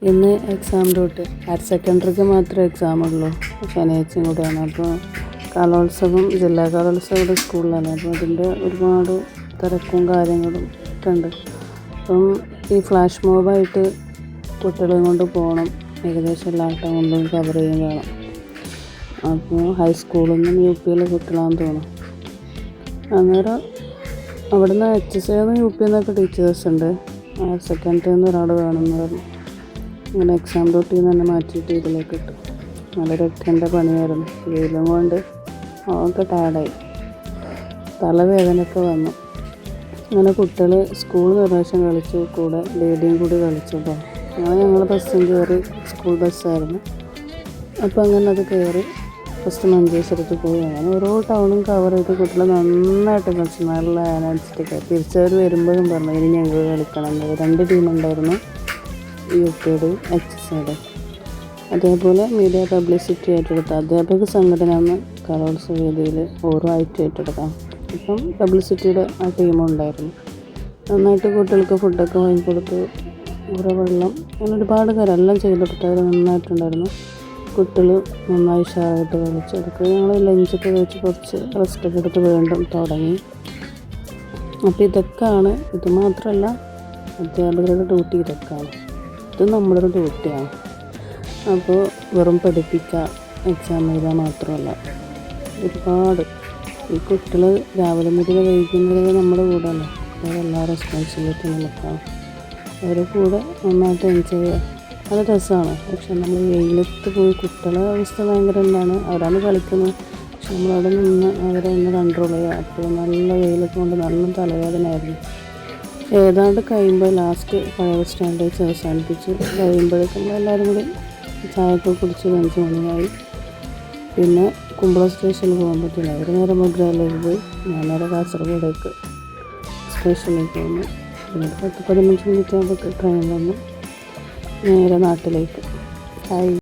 ഇന്ന് exam duty. Higher സെക്കൻഡറിക്ക് മാത്രമേ എക്സാമുള്ളൂ. ശനിയാഴ്ചയും കൂടെയാണ്. അപ്പോൾ കലോത്സവം, ജില്ലാ കലോത്സവം ഇവിടെ സ്കൂളിലാണ്. അപ്പോൾ അതിൻ്റെ ഒരുപാട് തിരക്കും കാര്യങ്ങളും ഒക്കെ ഉണ്ട്. അപ്പം ഈ ഫ്ലാഷ് മോബായിട്ട് കുട്ടികളെയും കൊണ്ട് പോകണം. ഏകദേശം എല്ലാ ടൗണിലും കവർ ചെയ്യും വേണം. അപ്പോൾ ഹൈസ്കൂളിൽ നിന്നും UP കുട്ടികളാണെന്ന് തോന്നും. അന്നേരം അവിടെ നിന്ന് HSA UP ടീച്ചേഴ്സ് ഉണ്ട്. ഹയർ സെക്കൻഡറിയിൽ നിന്ന് ഒരാൾ വേണമെന്ന് പറഞ്ഞു. അങ്ങനെ എക്സാം ഡ്യൂട്ടിയിൽ നിന്ന് തന്നെ മാറ്റിയിട്ട് ഇതിലേക്ക് ഇട്ടു. നല്ലൊരു എട്ടൻ്റെ പണിയായിരുന്നു. വെയിലും കൊണ്ട് ഒക്കെ ടയർഡായി, തലവേദനയൊക്കെ വന്നു. അങ്ങനെ കുട്ടികൾ സ്കൂൾ നിർദ്ദേശം കളിച്ചു, കൂടെ ലേഡിയും കൂടി കളിച്ചു കേട്ടോ. അങ്ങനെ ഞങ്ങൾ ബസ്സും കയറി. സ്കൂൾ ബസ്സായിരുന്നു. അപ്പോൾ അങ്ങനെ അത് കയറി ഫസ്റ്റ് മഞ്ചേശ്വരത്ത് പോയി. അങ്ങനെ ഓരോ ടൗണും കവർ ചെയ്ത് കുട്ടികൾ നന്നായിട്ട് കളിച്ചു. നല്ല എനർജറ്റിക്കായി തിരിച്ചവർ വരുമ്പോഴും പറഞ്ഞു ഇനി ഞങ്ങൾ കളിക്കണം. 2 ടീമുണ്ടായിരുന്നു, UPയുടെയും HSAയുടെയും. അതേപോലെ മീഡിയ പബ്ലിസിറ്റി ഏറ്റെടുത്ത അധ്യാപക സംഘടന എന്ന കലോത്സവ വേദിയിൽ ഓരോ ഐറ്റം ഏറ്റെടുക്കാം. ഇപ്പം പബ്ലിസിറ്റിയുടെ ആ ടീമുണ്ടായിരുന്നു. നന്നായിട്ട് കുട്ടികൾക്ക് ഫുഡൊക്കെ വാങ്ങിക്കൊടുത്ത്, കുറേ വെള്ളം, അങ്ങനെ ഒരുപാട് കാര്യം എല്ലാം ചെയ്തെടുത്ത് അവർ നന്നായിട്ടുണ്ടായിരുന്നു. കുട്ടികൾ നന്നായി ഉഷാറായിട്ട് കളിച്ചു. അതൊക്കെ ഞങ്ങൾ ലഞ്ചൊക്കെ കഴിച്ച് കുറച്ച് റെസ്റ്റൊക്കെ എടുത്ത് വീണ്ടും തുടങ്ങി. അപ്പോൾ ഇതൊക്കെയാണ്, ഇത് മാത്രമല്ല അധ്യാപകരുടെ ഡ്യൂട്ടി ഇതൊക്കെയാണ്. ഇത് നമ്മുടെ ഒരു ഡ്യൂട്ടിയാണ്. അപ്പോൾ വെറും പഠിപ്പിക്കുക, എക്സാം എഴുതാൻ മാത്രമല്ല, ഒരുപാട് ഈ കുട്ടികൾ രാവിലെ മുതൽ വൈകുന്നത് നമ്മുടെ കൂടെ അല്ലേ. അതെല്ലാ റെസ്പോൺസിബിലിറ്റി നമുക്കാണ്. അവരുടെ കൂടെ നന്നായിട്ട് എൻജോയ് ചെയ്യുക, നല്ല രസമാണ്. പക്ഷെ നമ്മൾ വെയിലത്ത് പോയി, കുട്ടികളുടെ അവസ്ഥ ഭയങ്കര എന്താണ്, അവരാണ് കളിക്കുന്നത്. പക്ഷെ നമ്മളവിടെ നിന്ന് അവരെ ഒന്ന് കൺട്രോൾ ചെയ്യുക. അപ്പോൾ നല്ല വെയിലൊക്കെ കൊണ്ട് നല്ല തലവേദനയായിരുന്നു. ഏതാണ്ട് കഴിയുമ്പോൾ ലാസ്റ്റ് 5th സ്റ്റാൻഡേർഡ്സ് അവസാനിപ്പിച്ച് കഴിയുമ്പോഴേക്കും നമ്മളെല്ലാവരും കൂടി ചായയൊക്കെ കുടിച്ച് 5 മണിയായി. പിന്നെ കുമ്പളം സ്റ്റേഷനിൽ പോകാൻ പറ്റില്ല. അവർ നേരെ മൊഗ്രായിലേക്ക് പോയി, ഞാൻ നേരെ കാസർഗോഡേക്ക് സ്റ്റേഷനിലേക്ക് വന്നു. പിന്നെ 10-15 മിനിറ്റ് ആകുമ്പോൾ ട്രെയിൻ വന്നു നേരെ നാട്ടിലേക്ക്.